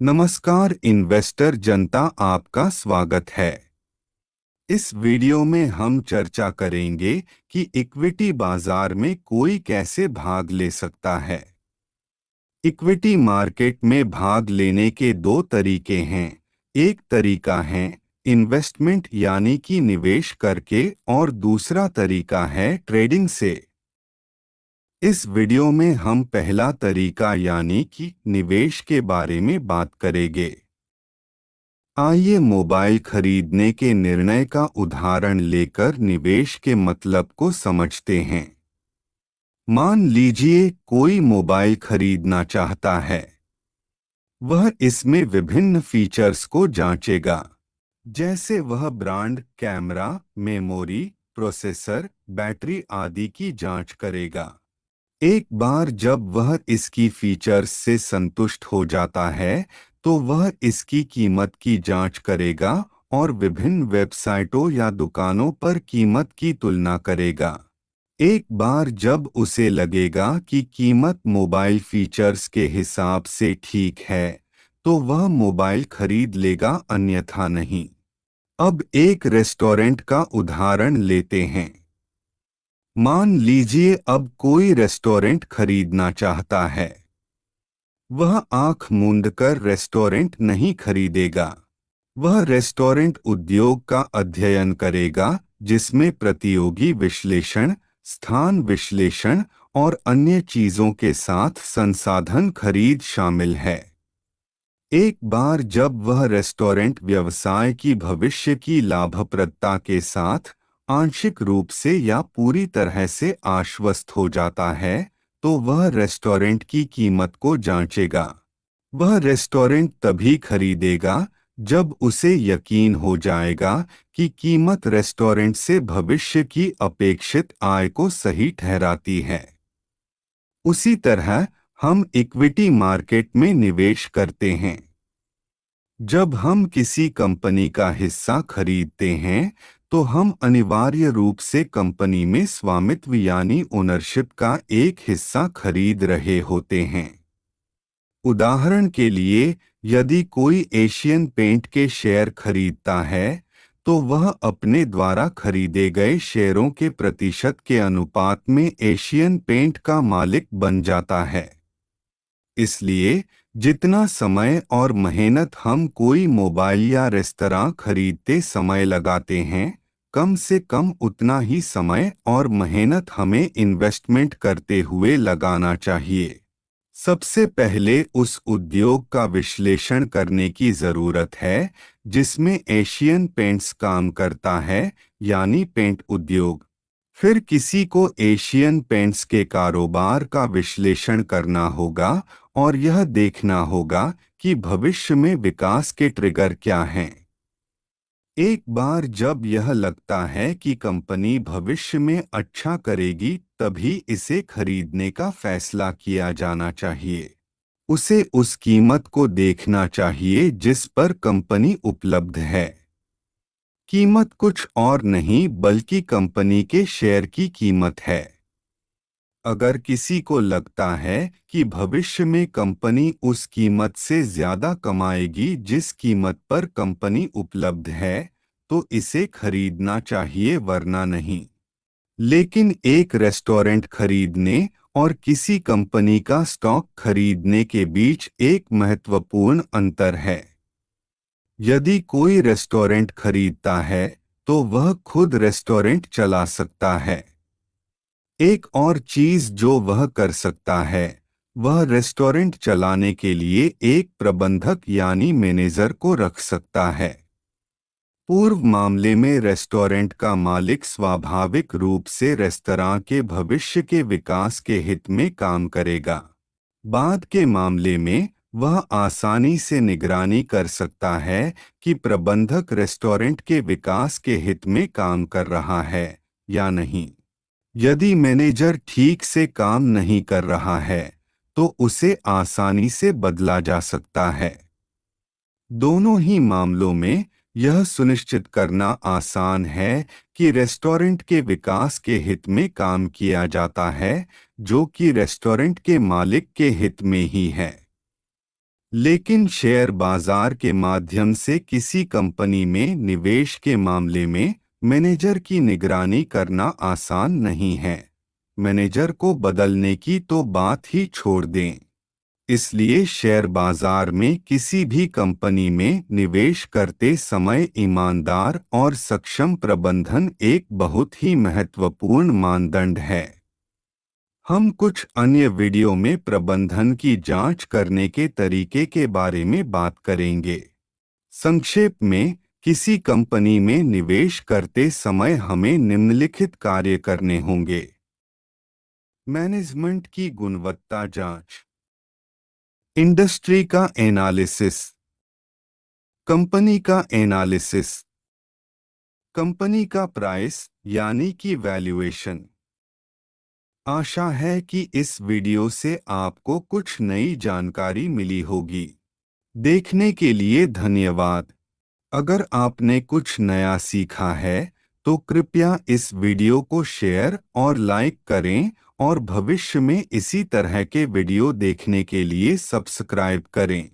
नमस्कार इन्वेस्टर जनता, आपका स्वागत है। इस वीडियो में हम चर्चा करेंगे कि इक्विटी बाजार में कोई कैसे भाग ले सकता है। इक्विटी मार्केट में भाग लेने के दो तरीके हैं। एक तरीका है इन्वेस्टमेंट यानी कि निवेश करके, और दूसरा तरीका है ट्रेडिंग से। इस वीडियो में हम पहला तरीका यानी कि निवेश के बारे में बात करेंगे। आइए मोबाइल खरीदने के निर्णय का उदाहरण लेकर निवेश के मतलब को समझते हैं। मान लीजिए कोई मोबाइल खरीदना चाहता है। वह इसमें विभिन्न फीचर्स को जांचेगा, जैसे वह brand, camera, memory, processor, battery आदि की जांच करेगा। एक बार जब वह इसकी फीचर्स से संतुष्ट हो जाता है, तो वह इसकी कीमत की जांच करेगा और विभिन्न वेबसाइटों या दुकानों पर कीमत की तुलना करेगा। एक बार जब उसे लगेगा कि कीमत मोबाइल फीचर्स के हिसाब से ठीक है, तो वह मोबाइल खरीद लेगा, अन्यथा नहीं। अब एक रेस्टोरेंट का उदाहरण लेते हैं। मान लीजिए अब कोई रेस्टोरेंट खरीदना चाहता है। वह आंख मूंदकर रेस्टोरेंट नहीं खरीदेगा। वह रेस्टोरेंट उद्योग का अध्ययन करेगा, जिसमें प्रतियोगी विश्लेषण, स्थान विश्लेषण और अन्य चीजों के साथ संसाधन खरीद शामिल है। एक बार जब वह रेस्टोरेंट व्यवसाय की भविष्य की लाभप्रदता के साथ आंशिक रूप से या पूरी तरह से आश्वस्त हो जाता है, तो वह रेस्टोरेंट की कीमत को जांचेगा। वह रेस्टोरेंट तभी खरीदेगा जब उसे यकीन हो जाएगा कि कीमत रेस्टोरेंट से भविष्य की अपेक्षित आय को सही ठहराती है। उसी तरह हम इक्विटी मार्केट में निवेश करते हैं। जब हम किसी कंपनी का हिस्सा खरीदते हैं, तो हम अनिवार्य रूप से कंपनी में स्वामित्व यानी ओनरशिप का एक हिस्सा खरीद रहे होते हैं। उदाहरण के लिए, यदि कोई एशियन पेंट के शेयर खरीदता है, तो वह अपने द्वारा खरीदे गए शेयरों के प्रतिशत के अनुपात में एशियन पेंट का मालिक बन जाता है। इसलिए जितना समय और मेहनत हम कोई मोबाइल या रेस्तरां खरीदते समय लगाते हैं, कम से कम उतना ही समय और मेहनत हमें इन्वेस्टमेंट करते हुए लगाना चाहिए। सबसे पहले उस उद्योग का विश्लेषण करने की जरूरत है जिसमें एशियन पेंट्स काम करता है, यानी पेंट उद्योग। फिर किसी को एशियन पेंट्स के कारोबार का विश्लेषण करना होगा और यह देखना होगा कि भविष्य में विकास के ट्रिगर क्या हैं। एक बार जब यह लगता है कि कंपनी भविष्य में अच्छा करेगी, तभी इसे खरीदने का फैसला किया जाना चाहिए। उसे उस कीमत को देखना चाहिए जिस पर कंपनी उपलब्ध है। कीमत कुछ और नहीं बल्कि कंपनी के शेयर की कीमत है। अगर किसी को लगता है कि भविष्य में कंपनी उस कीमत से ज्यादा कमाएगी जिस कीमत पर कंपनी उपलब्ध है, तो इसे खरीदना चाहिए, वरना नहीं। लेकिन एक रेस्टोरेंट खरीदने और किसी कंपनी का स्टॉक खरीदने के बीच एक महत्वपूर्ण अंतर है। यदि कोई रेस्टोरेंट खरीदता है, तो वह खुद रेस्टोरेंट चला सकता है। एक और चीज जो वह कर सकता है, वह रेस्टोरेंट चलाने के लिए एक प्रबंधक यानी मैनेजर को रख सकता है। पूर्व मामले में रेस्टोरेंट का मालिक स्वाभाविक रूप से रेस्तरां के भविष्य के विकास के हित में काम करेगा। बाद के मामले में वह आसानी से निगरानी कर सकता है कि प्रबंधक रेस्टोरेंट के विकास के हित में काम कर रहा है या नहीं। यदि मैनेजर ठीक से काम नहीं कर रहा है, तो उसे आसानी से बदला जा सकता है। दोनों ही मामलों में यह सुनिश्चित करना आसान है कि रेस्टोरेंट के विकास के हित में काम किया जाता है, जो कि रेस्टोरेंट के मालिक के हित में ही है। लेकिन शेयर बाजार के माध्यम से किसी कंपनी में निवेश के मामले में मैनेजर की निगरानी करना आसान नहीं है। मैनेजर को बदलने की तो बात ही छोड़ दें। इसलिए शेयर बाजार में किसी भी कंपनी में निवेश करते समय ईमानदार और सक्षम प्रबंधन एक बहुत ही महत्वपूर्ण मानदंड है। हम कुछ अन्य वीडियो में प्रबंधन की जांच करने के तरीके के बारे में बात करेंगे। संक्षेप में, किसी कंपनी में निवेश करते समय हमें निम्नलिखित कार्य करने होंगे। मैनेजमेंट की गुणवत्ता जांच, इंडस्ट्री का एनालिसिस, कंपनी का एनालिसिस, कंपनी का प्राइस यानी कि वैल्यूएशन। आशा है कि इस वीडियो से आपको कुछ नई जानकारी मिली होगी। देखने के लिए धन्यवाद। अगर आपने कुछ नया सीखा है तो कृपया इस वीडियो को शेयर और लाइक करें और भविष्य में इसी तरह के वीडियो देखने के लिए सब्सक्राइब करें।